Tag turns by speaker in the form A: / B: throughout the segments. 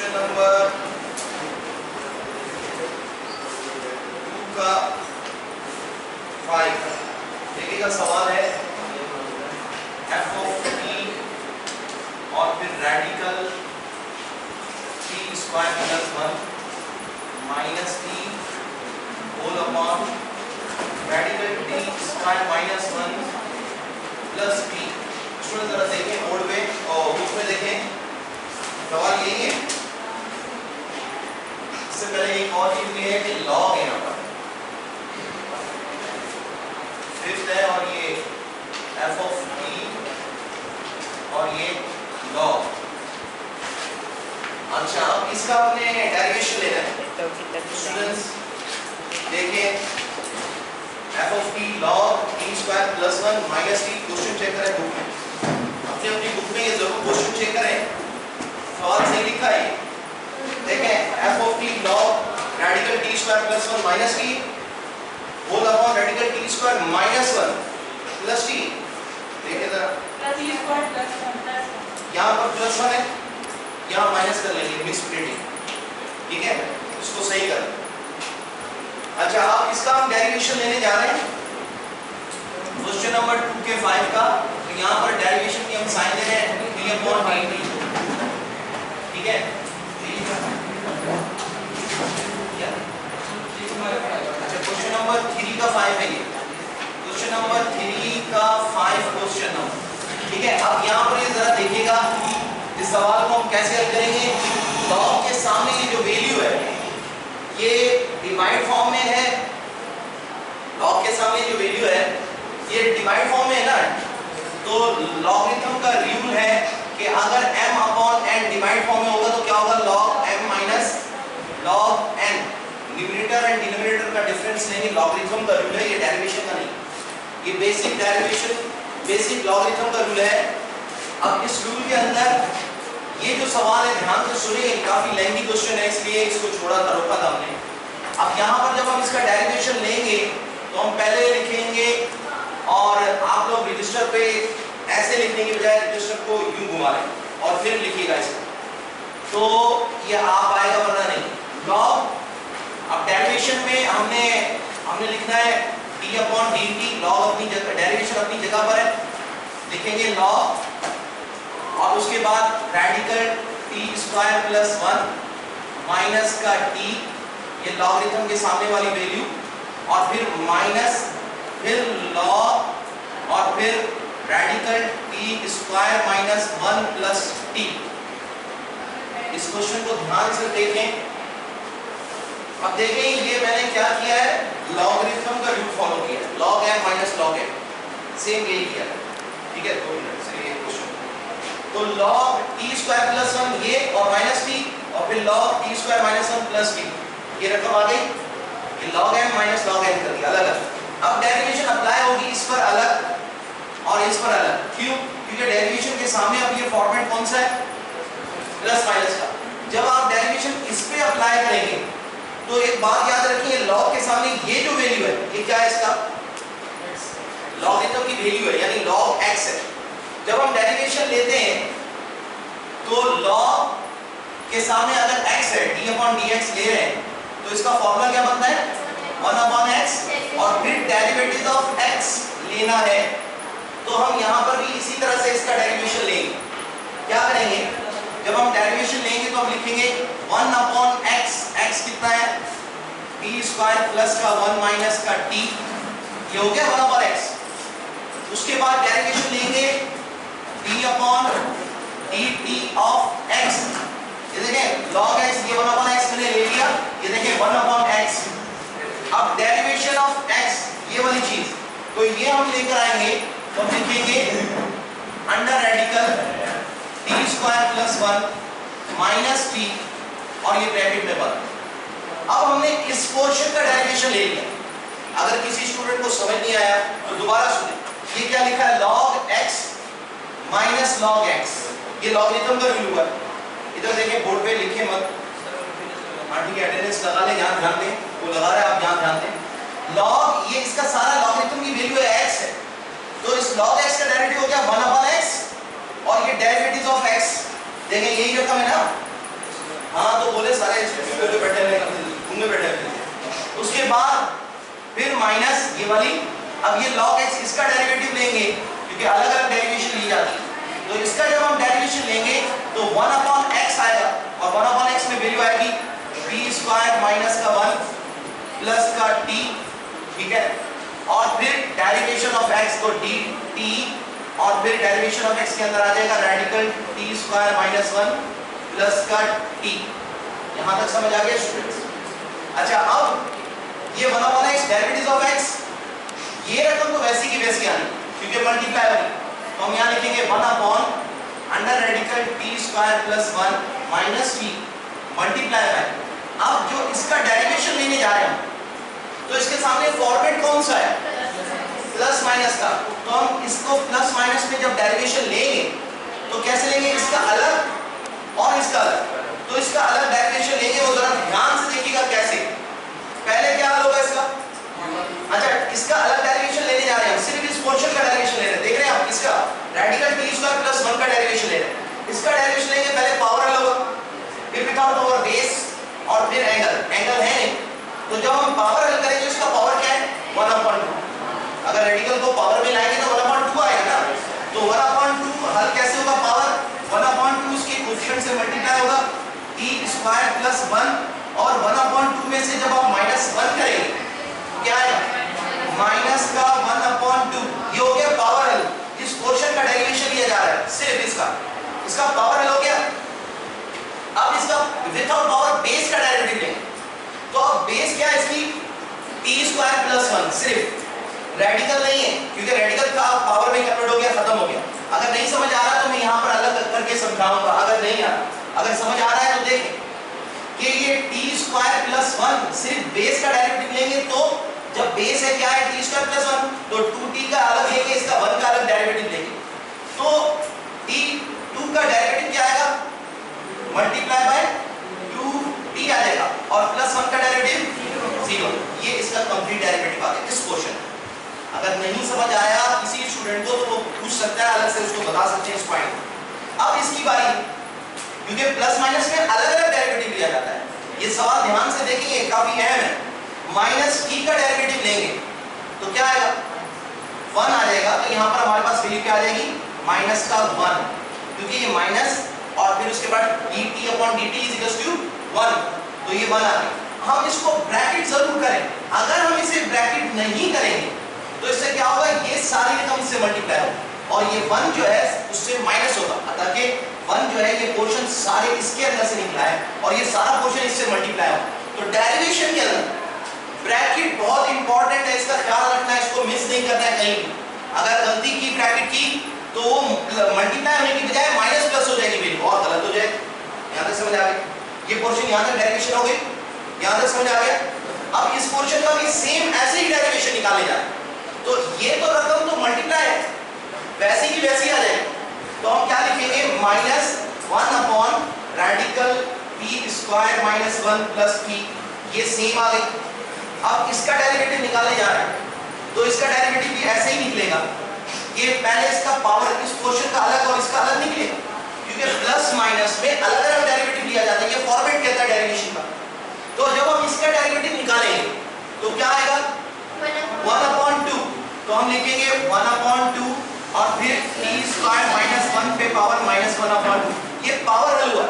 A: Question number 2 का 5 देखिएगा सवाल है f ऑफ t और फिर radical t square plus 1 minus t whole upon radical t square minus 1 plus t। Student जरा देखें बोर्ड पे और बुक में देखें, सवाल यही है। इससे पहले एक और चीज ये है कि लॉग है यहाँ पर फिफ्थ है और ये f ऑफ t और ये लॉग। अच्छा अब इसका आपने डेरिवेशन लेना है। स्टूडेंट्स देखें f of t log t square plus 1 minus t। Question check करें बुक में, अपनी अपनी बुक में ये जरूर क्वेश्चन चेक करें, सवाल सही लिखा है। देखें f of t log radical t square plus 1 minus t whole upon radical t square minus 1 plus t। देखिए जरा
B: plus t square plus 1 plus 1
A: यहाँ पर प्लस 1 है, यहाँ माइनस कर लेंगे, मिक्स प्रिंटिंग, ठीक है, इसको सही कर। अच्छा अब इसका हम डेरिवेशन लेने जा रहे हैं क्वेश्चन नंबर 2 के 5 का। तो यहाँ पर डेरिवेशन की हम साइन दे रहे हैं d अपॉन dt, ठीक है। अच्छा क्वेश्चन नंबर 3 का 5 है ये, क्वेश्चन नंबर 3 का 5 क्वेश्चन नंबर, ठीक है। अब यहाँ पर ये जरा देखिएगा इस सवाल को हम कैसे हल करेंगे। लॉग के सामने ये जो वैल्यू है ये डिवाइड फॉर्म में है, लॉग के सामने जो वैल्यू है ये डिवाइड फॉर्म में है ना, तो लॉगरिथम का रूल है कि अगर m upon n divide form में होगा तो क्या होगा, log m minus log n। Numerator and denominator का डिफरेंस लेंगे, लॉगरिथम का रूल है, ये डेरिवेशन का नहीं, ये बेसिक डेरिवेशन बेसिक लॉगरिथम का रूल है। अब इस रूल के अंदर ये जो सवाल है ध्यान से सुनिए, काफी लेंथी क्वेश्चन है इसलिए इसको छोड़ा था, रोका था हमने। अब यहाँ पर जब हम इसका डेरिवेशन लेंगे तो हम पहले लिखेंगे और आप लोग रजिस्टर पे ऐसे लिखने के बजाय रजिस्टर को यूं घुमा लें और फिर लिखिएगा इसको, तो ये आप आएगा वरना नहीं। लॉग अब डेरिवेशन में हमने लिखना है d अपॉन dt, लॉग अपनी जगह, डेरिवेशन अपनी जगह पर है, लिखेंगे लॉग और उसके बाद radical t square plus 1 minus का t, ये लॉगरिथम के सामने वाली वैल्यू, और फिर माइनस, फिर लॉग और फिर radical t square minus 1 plus t। इस क्वेश्चन को ध्यान से देखें। अब देखें ये मैंने क्या किया है, लॉगरिथम का रूल फॉलो किया है, log m minus log m, same यही किया है, ठीक है। 2 मिनट से ये क्वेश्चन, तो log t स्क्वायर प्लस 1 ये और माइनस t, और फिर log t square minus 1 plus t, ये रकम आ गई, ये log m minus log n कर दिया अलग अलग। अब डेरिवेशन अप्लाई होगी इस पर अलग और इस पर अलग, क्यों? क्योंकि डेरिवेशन के सामने अब ये फॉर्मेट कौन सा है, प्लस माइनस का। जब आप डेरिवेशन इस पे अप्लाई करेंगे तो एक बात याद रखिए, लॉग के सामने ये जो वैल्यू है ये क्या है, इसका लॉगरिथम की वैल्यू है, यानी log x है। जब हम डेरिवेशन लेते हैं तो log के सामने अगर x है, d अपॉन dx ले रहे हैं, तो इसका फॉर्मूला क्या बनता है, 1 अपॉन x, और फिर डेरिवेटिव ऑफ x लेना है। तो हम यहाँ पर भी इसी तरह से इसका डेरिवेशन लेंगे। क्या करेंगे, जब हम डेरिवेशन लेंगे तो हम लिखेंगे 1 अपॉन x, x कितना है, t स्क्वायर प्लस का 1 माइनस का t, ये हो गया 1 अपॉन x। उसके बाद डेरिवेशन लेंगे d upon dt of x, ये देखें log x, ये 1 अपॉन x मैंने ले लिया, ये देखें 1 अपॉन x। अब डेरिवेशन ऑफ x ये वाली चीज, तो ये हम लेकर आएंगे तो हम लिखेंगे under radical t square plus 1 minus t और ये ब्रैकेट में बंद। अब हमने इस पोर्शन का डेरिवेशन ले लिया। अगर किसी स्टूडेंट को समझ नहीं आया तो दोबारा सुने, ये क्या लिखा है, log x minus log x, ये लॉगरिथम का रूल हुआ। इधर देखें बोर्ड पे लिखे मत, हाँ ठीक है, अटेंडेंस लगा ले, यहाँ ध्यान दें, वो लगा रहा है आप यहाँ ध्यान दें। log ये इसका सारा लॉगरिथम की वैल्यू है x है, तो इस log x का डेरिवेटिव हो गया 1 अपॉन x, और ये डेरिवेटिव ऑफ x देखें यही रकम है ना, हाँ तो बोले सारे पे बैठे हुए बैठे हुए। उसके बाद फिर माइनस ये वाली, अब ये log x इसका डेरिवेटिव लेंगे क्योंकि अलग अलग डेरिवेशन ली जाती है, तो इसका जब हम डेरिवेशन लेंगे तो 1/x आएगा और 1/x में वैल्यू आएगी b² माइनस का 1 प्लस का t, ठीक है, और फिर डेरिवेशन ऑफ x तो dt और फिर डेरिवेशन ऑफ x के अंदर आ जाएगा रेडिकल t² माइनस 1 प्लस का t। यहां तक समझ आ गया स्टूडेंट्स? अच्छा अब ये 1/x डेरिवेटिव ऑफ x, ये रकम तो वैसी की वैसी आनी क्योंकि मल्टीप्लाई वाली, तो हम यहां लिखेंगे 1/अंडर radical t² plus 1 minus t multiply by, अब जो इसका डेरिवेशन लेने जा रहे हैं तो इसके सामने फॉर्मेट कौन सा है? प्लस माइनस का, तो हम इसको प्लस माइनस में जब डेरिवेशन लेंगे तो कैसे लेंगे? इसका अलग और इसका अलग, तो इसका अलग डेरिवेशन लेंगे, वो जरा ध्यान से देखिएगा कैसे। पहले क्या हल होगा इसका? अच्छा इसका अलग डेरिवेशन लेने जा रहे हैं, सिर्फ इस पोर्शन का डेरिवेशन ले रहे हैं, देख रहे हैं आप, इसका रेडिकल t² प्लस 1 का डेरिवेशन ले रहे हैं। इसका डेरिवेशन लेंगे, पहले पावर हल होगा, फिर विदाउट ओवर बेस और फिर एंगल, एंगल है नहीं, तो जब हम पावर हल करेंगे इसका पावर क्या है? 1/2। अगर रेडिकल को पावर में लाएंगे तो 1/2 आएगा ना, तो 1/2 हल कैसे होगा? पावर 1/2 उसके कोएफिशिएंट से मल्टीप्लाई होगा t² प्लस 1 और 1/2 में से जब आप माइनस 1 करेंगे क्या आएगा? माइनस का 1/2, ये हो गया पावर हल। इस पोर्शन का डेरिवेशन लिया जा रहा है सिर्फ इसका पावर हल हो गया। अब इसका विदाउट पावर बेस का डेरिवेटिव लेंगे, तो अब बेस क्या है इसकी? t² प्लस 1, सिर्फ रेडिकल नहीं है क्योंकि रेडिकल का पावर में कन्वर्ट हो गया, खत्म हो गया। अगर नहीं समझ आ रहा तो मैं यहाँ पर अलग करके समझाऊंगा, अगर नहीं आ रहा, अगर समझ आ रहा है तो देखें कि ये t² प्लस 1 सिर्फ बेस का डेरिवेटिव लेंगे, तो जब बेस है क्या है? t² प्लस 1, तो 2t का अलग लेंगे, इसका 1 का अलग डेरिवेटिव लेंगे, तो t2 का डेरिवेटिव क्या आएगा? मल्टीप्लाई बाय 2t आ जाएगा और प्लस 1 का डेरिवेटिव 0। ये इसका कंप्लीट डेरिवेटिव आ गया इस क्वेश्चन। अगर नहीं समझ आया किसी स्टूडेंट को तो वो पूछ सकता है, अलग से उसको बता सकते हैं इस पॉइंट। अब इसकी बारी, क्योंकि प्लस माइनस में अलग अलग डेरिवेटिव लिया जाता है, ये सवाल ध्यान से देखेंगे, काफी अहम है। माइनस t का डेरिवेटिव लेंगे तो क्या आएगा? 1 आ जाएगा, तो यहाँ पर हमारे पास वैल्यू क्या आ जाएगी? माइनस का 1, क्योंकि ये माइनस और फिर उसके बाद dt/dt = 1, तो ये 1 आ गया। हम इसको ब्रैकेट जरूर करें, अगर हम इसे ब्रैकेट नहीं करेंगे तो इससे क्या होगा? ये सारी रकम इससे मल्टीप्लाई होगी और ये 1 जो है उससे माइनस होगा, अतः कि 1 जो है ये पोर्शन सारे इसके अंदर से निकला है और ये सारा पोर्शन इससे मल्टीप्लाई होगा। तो डेरिवेशन के अंदर ब्रैकेट बहुत इंपॉर्टेंट है, इसका ख्याल रखना है, इसको मिस नहीं करना है कहीं भी। अगर गलती की ब्रैकेट की तो वो मल्टीप्लाई होने की बजाय माइनस प्लस हो जाएगी वैल्यू और गलत हो जाएगी। यहां तक समझ आ गया? ये पोर्शन यहां तक डेरिवेशन हो गई, यहां तक समझ आ गया? अब इस पोर्शन का भी सेम ऐसे ही डेरिवेशन निकाले जाए, तो ये तो रकम तो मल्टीप्लाई है, वैसी की वैसी आ जाएगी, तो हम क्या लिखेंगे? Minus 1 radical t² minus 1 plus t, ये सेम आ गई। अब इसका डेरिवेटिव निकालने जा रहे हैं, तो इसका डेरिवेटिव भी ऐसे ही निकलेगा, ये पहले इसका पावर इस पोर्शन का अलग और इसका अलग निकलेगा, क्योंकि प्लस माइनस में अलग अलग डेरिवेटिव लिया जाता है, ये फॉर्मेट कहता है डेरिवेशन का। तो जब हम इसका डेरिवेटिव निकालेंगे तो क्या आएगा? 1/2, तो हम लिखेंगे 1/2 और फिर t² माइनस 1 पे पावर माइनस 1/2, ये पावर हल हुआ,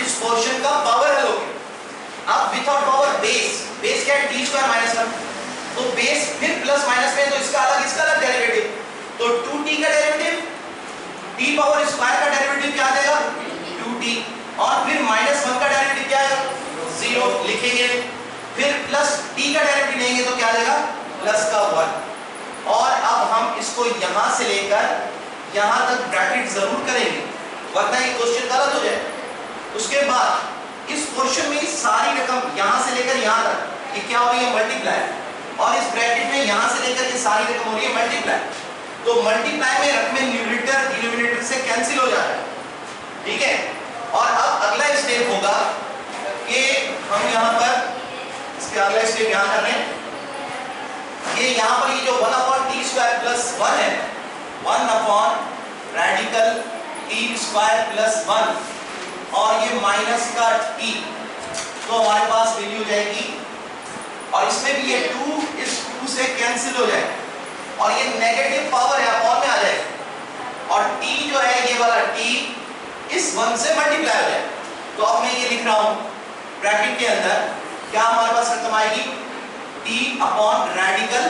A: इस पोर्शन का पावर हल हो गया। अब विदाउट पावर बेस क्या है? t² माइनस 1, तो बेस फिर प्लस माइनस में, तो इसका अलग डेरिवेटिव, तो 2t का डेरिवेटिव, t पावर स्क्वायर का डेरिवेटिव क्या आ जाएगा? 2t और फिर माइनस 1 का डेरिवेटिव क्या आएगा? 0 लिखेंगे, फिर प्लस t का डेरिवेटिव लेंगे तो क्या आ जाएगा? प्लस का 1। और अब हम इसको यहां से लेकर यहां तक ब्रैकेट जरूर करेंगे, वरना ये क्वेश्चन गलत हो जाए। उसके बाद इस क्वेश्चन में सारी रकम यहां से लेकर यहां तक ये क्या हो रही है? मल्टीप्लाई, और इस ब्रैकेट में यहां से लेकर ये सारी रकम हो रही है मल्टीप्लाई। तो मल्टीप्लाई में रकमें न्यूमरेटर डिनोमिनेटर से कैंसिल हो जाता है, ठीक है। और अब अगला स्टेप होगा कि हम यहां पर इसके अगला स्टेप यहां कर रहे हैं, ये यहां पर ये जो 1/t² प्लस 1 है, 1 रेडिकल t² प्लस 1 और ये माइनस का t, तो हमारे पास वैल्यू हो जाएगी, और इसमें भी ये 2 इस 2 से कैंसिल हो जाएगा और ये नेगेटिव पावर है अपॉन में आ जाएगा, और t जो है ये वाला t इस 1 से मल्टीप्लाई हो जाएगा। तो अब मैं ये लिख रहा हूं ब्रैकेट के अंदर, क्या हमारे पास रकम आएगी t upon radical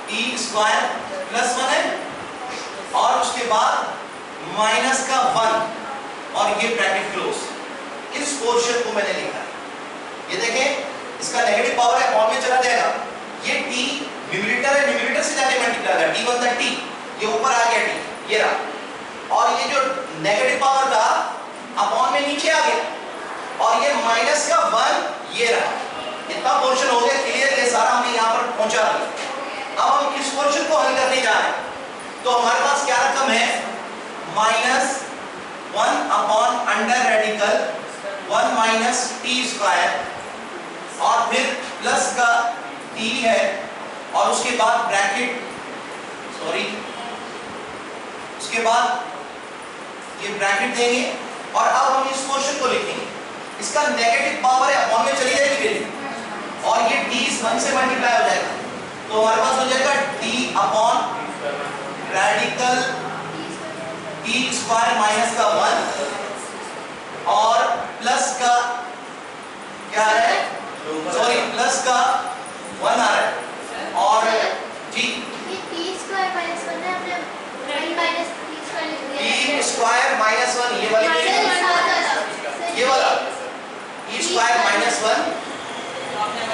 A: t square plus 1 है, और उसके बाद माइनस का 1 और ये ब्रैकेट क्लोज। इस पोर्शन को मैंने लिखा, ये देखें इसका नेगेटिव पावर है अपॉन में चला जाएगा, ये t न्यूमरेटर है, न्यूमरेटर से जाके मल्टीप्लाई होगा, t बनता t, ये ऊपर आ गया t, ये रहा, और ये जो नेगेटिव पावर था अपॉन में नीचे आ गया, और ये माइनस का 1 ये रहा। इतना पोर्शन हो गया क्लियर, ये सारा हमने यहाँ पर पहुंचा दिया। अब हम इस पोर्शन को हल करने जा रहे हैं, तो हमारे पास क्या रकम है, minus 1 upon under radical 1 minus T square, और फिर प्लस का t है, और उसके बाद ब्रैकेट, सॉरी उसके बाद ये ब्रैकेट देंगे, और अब हम इस क्वेश्चन को लिखेंगे, इसका नेगेटिव पावर है अपॉन में चली जाएगी वैल्यू, और ये t इस 1 से मल्टीप्लाई हो जाएगा, तो हमारे पास हो जाएगा t upon radical t square minus का 1 और प्लस का क्या है, सॉरी प्लस का 1 आ रहा है, और जी
C: ये t स्क्वायर माइनस 1 है, हमने माइनस t स्क्वायर लिख दिया है,
A: t स्क्वायर माइनस 1 ये वाली, ये वाला t स्क्वायर माइनस 1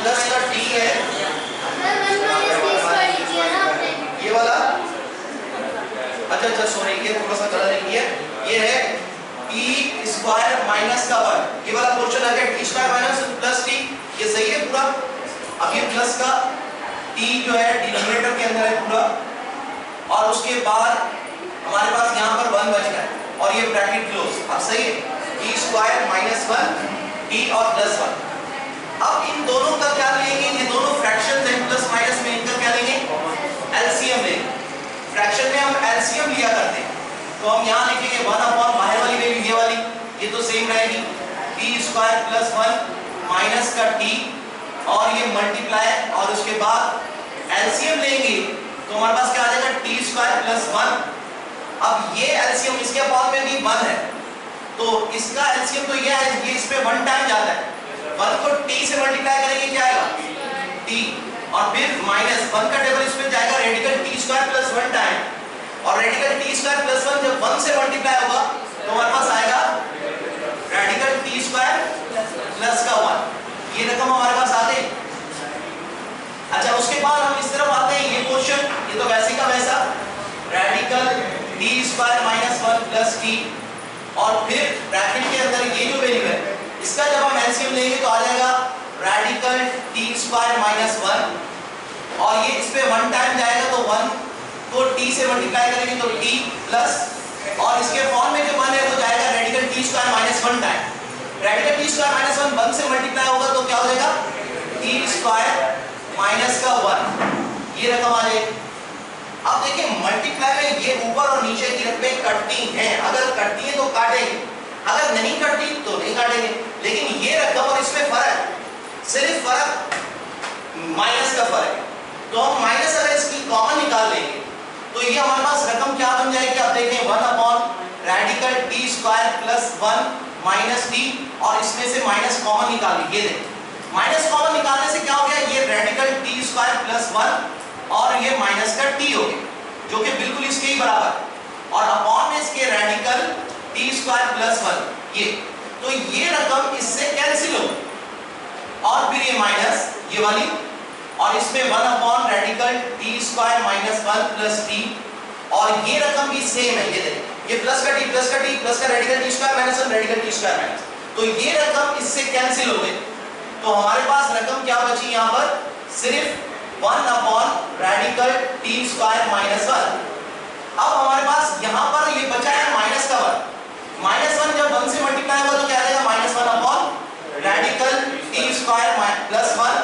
A: प्लस का t है,
C: सर 1 माइनस t स्क्वायर लिख दिया ना आपने,
A: ये वाला, अच्छा अच्छा सॉरी ये थोड़ा सा गलत लिख दिया, ये है t स्क्वायर माइनस का 1, ये वाला पोर्शन आ गया t square minus plus t, ये सही है पूरा। अब ये प्लस का t जो है डिनोमिनेटर के अंदर है पूरा, और उसके बाद हमारे पास यहाँ पर 1 बच गया, और ये ब्रैकेट क्लोज, अब सही है, t स्क्वायर माइनस 1 t और प्लस 1। अब इन दोनों का क्या लेंगे, ये दोनों फ्रैक्शंस हैं प्लस माइनस में, इनका क्या लेंगे, एलसीएम लेंगे। फ्रैक्शन में हम एलसीएम लिया करते हैं, तो हम यहाँ लिखेंगे 1 अपॉन बाहर वाली वैल्यू ये वाली, ये तो सेम रहेगी, t स्क्वायर प्लस 1 माइनस का t, और ये मल्टीप्लाई, और उसके बाद एलसीएम लेंगे, तो हमारे पास क्या आ जाएगा t स्क्वायर प्लस 1। अब ये एलसीएम इसके अपॉन में भी 1 है, तो इसका एलसीएम तो ये है, ये इस पे 1 टाइम जाता है, 1 को t से मल्टीप्लाई करेंगे क्या आएगा t, और फिर माइनस 1 का टेबल इसमें जाएगा radical t square plus 1 time, और रेडिकल t स्क्वायर प्लस 1 जब 1 से मल्टीप्लाई होगा तो हमारे पास आएगा रेडिकल t स्क्वायर प्लस का 1, ये रकम हमारे पास आ गई। अच्छा उसके बाद हम इस तरफ आते हैं, ये क्वेश्चन ये तो वैसे का वैसा, radical t square minus 1 plus t, और फिर ब्रैकेट के अंदर ये जो वैल्यू है इसका जब हम एलसीएम लेंगे तो आ जाएगा रेडिकल t स्क्वायर माइनस 1, और ये इस पे 1 टाइम जाएगा, तो 1 को t से मल्टीप्लाई करेंगे तो t प्लस, और इसके फॉर्म में जो 1 है वो जाएगा radical t square minus 1 time, radical t square minus 1 से मल्टीप्लाई होगा तो क्या हो जाएगा t स्क्वायर माइनस का 1, ये रकम आ जाएगी। अब देखिए मल्टीप्लाई में ये ऊपर और नीचे की रकमें कटती हैं, अगर कटती हैं तो काटेंगे, अगर नहीं कटती तो नहीं काटेंगे, लेकिन ये रकम और इसमें फर्क, सिर्फ फर्क माइनस का फर्क है, तो हम माइनस अगर इसकी कॉमन निकाल लेंगे तो ये हमारे पास रकम क्या बन जाएगी, आप देखें 1 upon radical t square plus 1 minus t, और इसमें से माइनस कॉमन निकाल ली, ये देखें माइनस कॉमन निकालने से क्या हो गया, ये रेडिकल t स्क्वायर प्लस 1 और ये माइनस का t हो गया, जो कि बिल्कुल इसके ही बराबर, और अपॉन में इसके रेडिकल t स्क्वायर प्लस 1 ये, तो ये रकम इससे कैंसिल हो, और फिर ये माइनस ये वाली, और इसमें 1 upon radical t square minus 1 plus t, और ये रकम भी सेम है, ये देखिए ये प्लस का t प्लस का t प्लस का radical t square minus 1 radical t square minus, तो ये रकम इससे कैंसिल हो गई, तो हमारे पास रकम क्या बची यहाँ पर, सिर्फ 1 upon radical t square minus 1। अब हमारे पास यहाँ पर ये बचा है माइनस का 1, माइनस 1 जब 1 से मल्टीप्लाई होगा तो क्या आएगा minus 1 upon radical t square plus 1,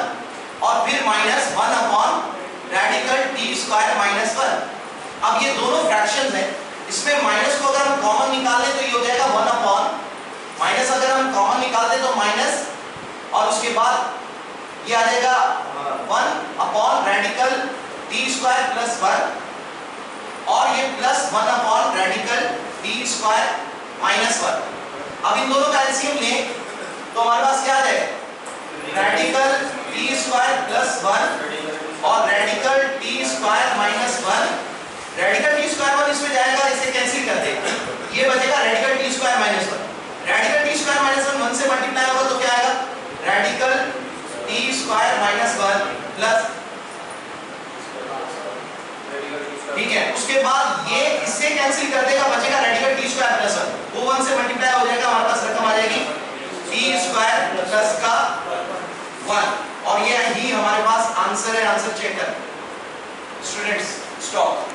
A: और फिर minus 1 upon radical t square minus 1। अब ये दोनों फ्रैक्शंस हैं, इसमें माइनस को अगर हम कॉमन निकाल लें तो ये हो जाएगा 1 अपॉन तो माइनस, और उसके बाद ये आ जाएगा 1 upon radical T square plus 1, और ये plus 1 upon radical T square minus 1। अब इन दोनों का एलसीएम लें तो हमारे पास क्या आ जाएगा, रेडिकल टी स्क्वायर प्लस 1 और radical T square minus 1। Radical T square 1 इसमें जाएगा, इसे कैंसिल कर देगा, ये बचेगा radical T square minus 1। Radical T square minus 1 से मल्टीप्लाई होगा तो क्या आएगा, radical T square minus 1 plus, ठीक है। उसके बाद ये इससे कैंसिल कर देगा, बचेगा रेडिकल टी स्क्वायर प्लस 1, वो 1 से मल्टीप्लाई हो जाएगा, हमारे पास रकम आ जाएगी टी स्क्वायर प्लस का 1, और ये ही हमारे पास आंसर है। आंसर चेक कर स्टूडेंट्स, स्टॉप।